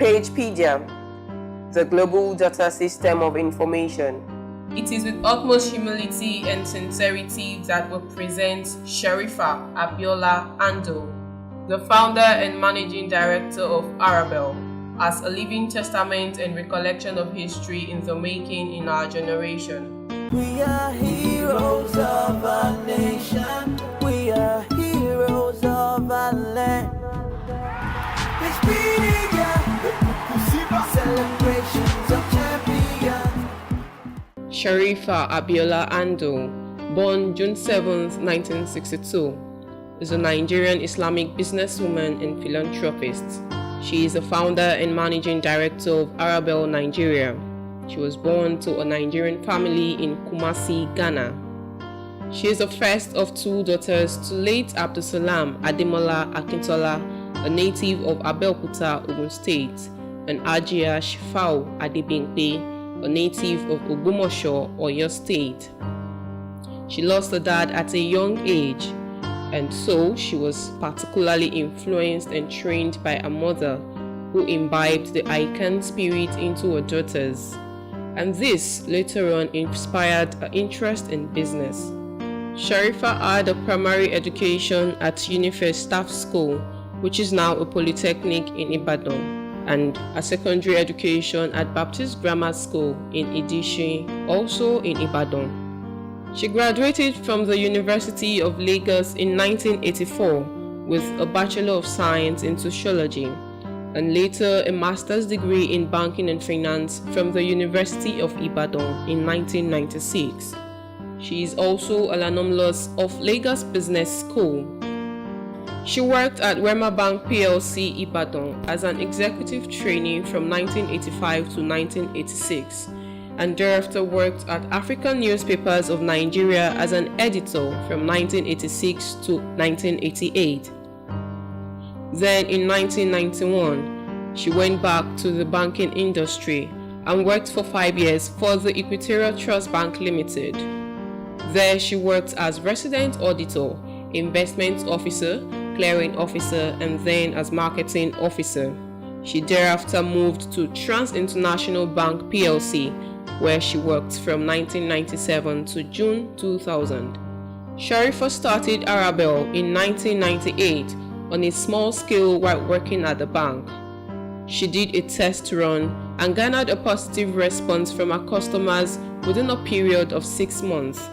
Pagepedia, the global data system of information. It is with utmost humility and sincerity that we present Shareefah Abiola Andu, the founder and managing director of Arabel, as a living testament and recollection of history in the making in our generation. We are heroes of our nation. We are heroes of our land. Pagepedia, celebrations of champions. Shareefah Abiola Andu, born June 7, 1962, is a Nigerian Islamic businesswoman and philanthropist. She is the founder and managing director of Arabel Nigeria. She was born to a Nigerian family in Kumasi, Ghana. She is the first of two daughters to late Abdusalam Ademola Akintola, a native of Abeokuta, Ogun State, and Ajia Shifao Adebimpe, a native of Ogbomoso, Oyo State. She lost her dad at a young age, and so she was particularly influenced and trained by a mother who imbibed the Ican spirit into her daughters. And this later on inspired her interest in business. Shareefah had a primary education at Unife Staff School, which is now a polytechnic in Ibadan, and a secondary education at Baptist Grammar School in Idishi, also in Ibadan. She graduated from the University of Lagos in 1984 with a Bachelor of Science in Sociology, and later a master's degree in banking and finance from the University of Ibadan in 1996. She is also an alumnus of Lagos Business School. She worked at Wema Bank PLC Ibadan as an executive trainee from 1985 to 1986, and thereafter worked at African Newspapers of Nigeria as an editor from 1986 to 1988. Then in 1991, she went back to the banking industry and worked for 5 years for the Equatorial Trust Bank Limited. There she worked as resident auditor, investment officer, clearing officer, and then as marketing officer. She thereafter moved to Trans International Bank PLC, where she worked from 1997 to June 2000. Shareefah started Arabel in 1998 on a small scale while working at the bank. She did a test run and garnered a positive response from her customers within a period of 6 months.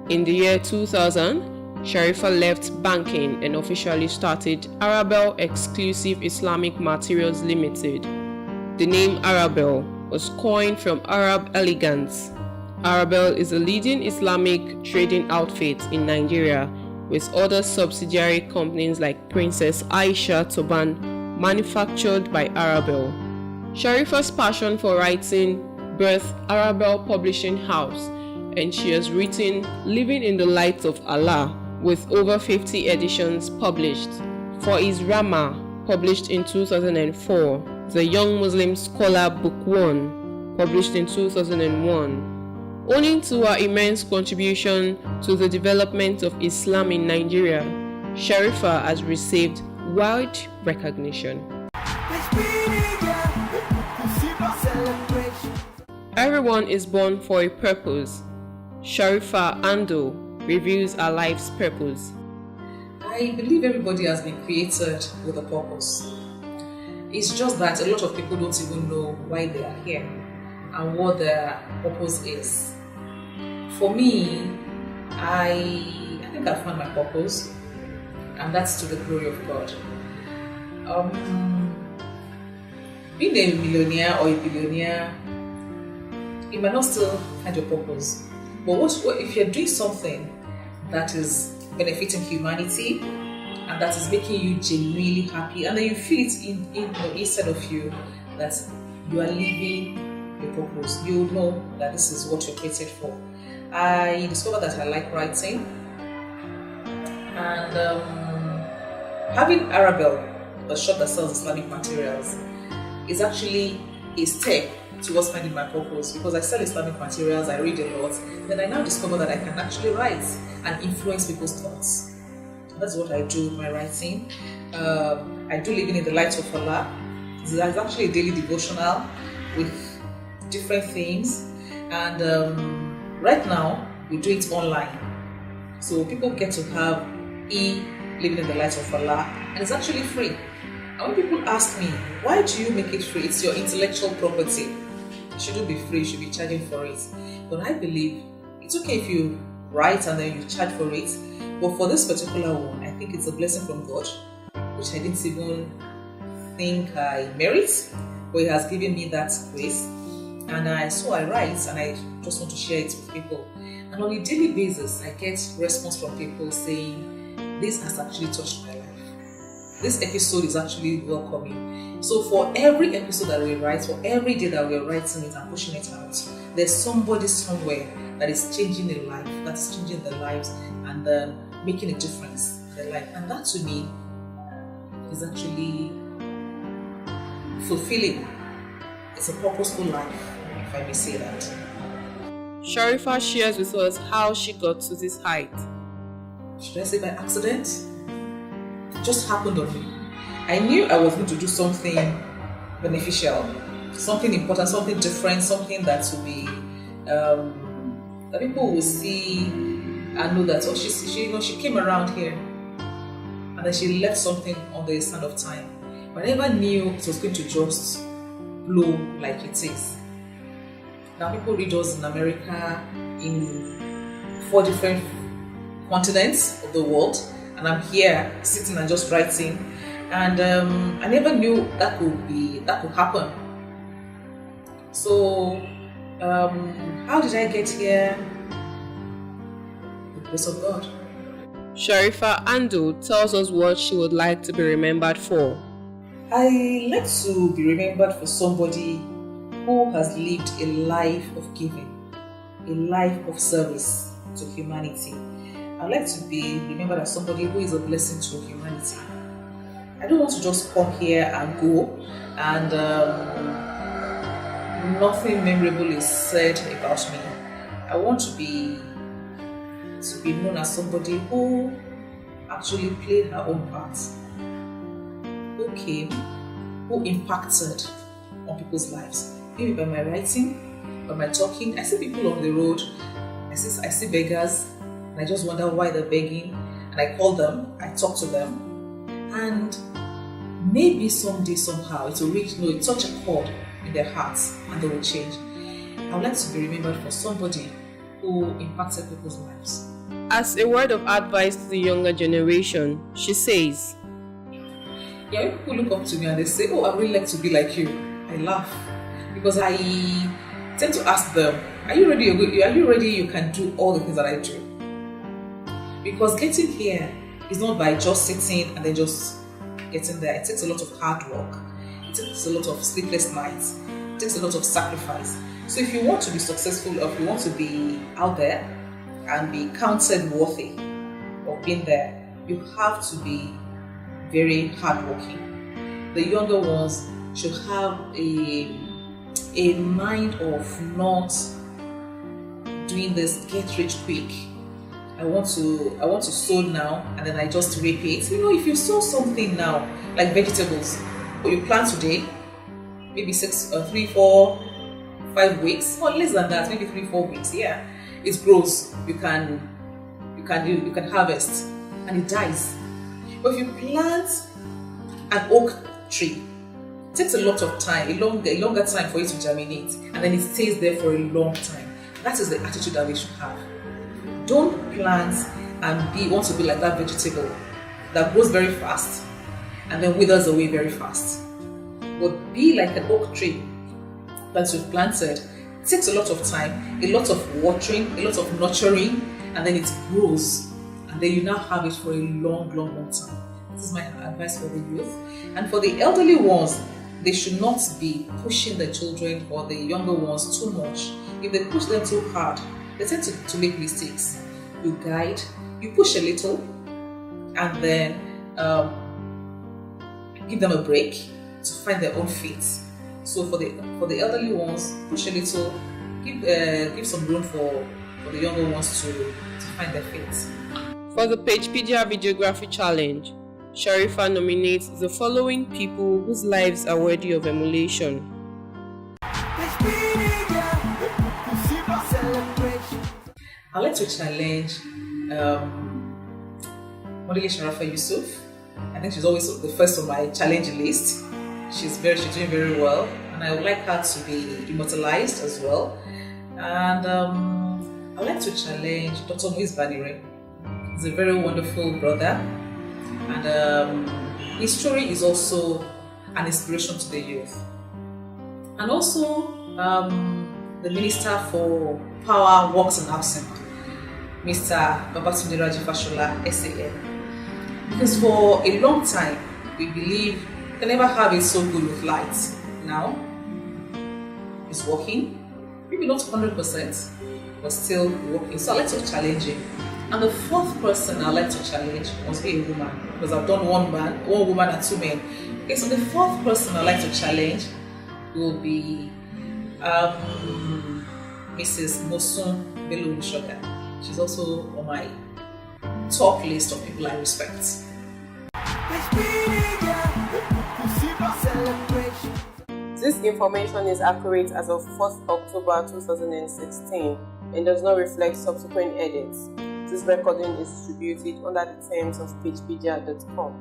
In the year 2000, Shareefah left banking and officially started Arabel Exclusive Islamic Materials Limited. The name Arabel was coined from Arab elegance. Arabel is a leading Islamic trading outfit in Nigeria, with other subsidiary companies like Princess Aisha Turban manufactured by Arabel. Shareefah's passion for writing birthed Arabel Publishing House, and she has written Living in the Light of Allah, with over 50 editions published. For His Rama, published in 2004, The Young Muslim Scholar Book 1, published in 2001. Owing to her immense contribution to the development of Islam in Nigeria, Shareefah has received wide recognition. Everyone is born for a purpose. Shareefah Andu reveals our life's purpose. I believe everybody has been created with a purpose. It's just that a lot of people don't even know why they are here and what their purpose is. For me, I think I found my purpose, and that's to the glory of God. Being a millionaire or a billionaire, you might not still find your purpose. But what if you're doing something that is benefiting humanity and that is making you genuinely happy, and then you feel it inside of you that you are living your purpose, you know that this is what you're created for. I discovered that I like writing, and having Arabel, the shop that sells Islamic materials, is actually a step towards finding my purpose, because I sell Islamic materials, I read a lot. Then I now discover that I can actually write and influence people's thoughts. That's what I do with my writing. I do Living in the Light of Allah. It's actually a daily devotional with different themes, and right now we do it online, so people get to have living in the light of Allah, and it's actually free. And when people ask me, why do you make it free? It's your intellectual property. It shouldn't be free, you should be charging for it. But I believe it's okay if you write and then you charge for it. But for this particular one, I think it's a blessing from God, which I didn't even think I merit, but He has given me that grace. And so I write, and I just want to share it with people. And on a daily basis, I get response from people saying, this has actually touched my life. This episode is actually welcoming. So for every episode that we write, for every day that we're writing it and pushing it out, there's somebody somewhere that is changing their life, that is changing their lives, and making a difference in their life. And that to me is actually fulfilling. It's a purposeful life, if I may say that. Shareefah shares with us how she got to this height. Should I say by accident? It just happened on me. I knew I was going to do something beneficial, something important, something different, something that will be that people will see and know that she came around here and then she left something on the sand of time. But I never knew it was going to just blow like it is. Now people read us in America, in 4 different continents of the world, and I'm here sitting and just writing, and I never knew that could happen. So how did I get here? The grace of God. Shareefah Andu tells us what she would like to be remembered for. I like to be remembered for somebody who has lived a life of giving, a life of service to humanity. I like to be remembered as somebody who is a blessing to humanity. I don't want to just come here and go and nothing memorable is said about me. I want to be known as somebody who actually played her own part, who came, who impacted on people's lives. Maybe by my writing, by my talking. I see people on the road, I see beggars, and I just wonder why they're begging, and I call them, I talk to them, and maybe someday, somehow, it will touch a chord in their hearts and they will change. I would like to be remembered for somebody who impacted people's lives. As a word of advice to the younger generation, she says, Yeah, when people look up to me and they say, oh, I really like to be like you, I laugh. Because I tend to ask them, are you ready? Are you ready? You can do all the things that I do. Because getting here is not by just sitting and then just getting there. It takes a lot of hard work. It takes a lot of sleepless nights. It takes a lot of sacrifice. So if you want to be successful, or if you want to be out there and be counted worthy of being there, you have to be very hardworking. The younger ones should have a mind of not doing this get rich quick. I want to sow now and then I just reap it. If you sow something now, like vegetables, or you plant today, maybe 3, 4, 5 weeks, or less than that, maybe 3, 4 weeks, yeah, it grows. You can harvest, and it dies. But if you plant an oak tree, it takes a lot of time, a longer time for it to germinate, and then it stays there for a long time. That is the attitude that we should have. Don't plant and want to be like that vegetable that grows very fast and then withers away very fast. But be like an oak tree that you've planted. It takes a lot of time, a lot of watering, a lot of nurturing, and then it grows, and then you now have it for a long time. This is my advice for the youth. And for the elderly ones, they should not be pushing the children or the younger ones too much. If they push them too hard, they tend to make mistakes. You guide, you push a little, and then give them a break to find their own feet. So for the elderly ones, push a little, give some room for the younger ones to find their feet. For the Pagepedia Videography Challenge, Shareefah nominates the following people whose lives are worthy of emulation: I'd like to challenge Model Shareefah Yusuf. I think she's always the first on my challenge list. She's doing very well, and I would like her to be immortalized as well. And I'd like to challenge Dr. Muiz Banire. He's a very wonderful brother, and his story is also an inspiration to the youth. And also the Minister for Power, Works and Housing, Mr. Babatunde Raji Fashola, SAN. Because for a long time, we believe you can never have it so good with lights. Now, it's working. Maybe not 100%, but still working. So I like to challenge him. And the fourth person I like to challenge must be a woman, because I've done one woman and two men. Okay, so the fourth person I like to challenge will be Mrs. Mosun Bello Lushoka. She's also on my top list of people I respect. This information is accurate as of 4th October 2016 and does not reflect subsequent edits. This recording is distributed under the terms of Pagepedia.com.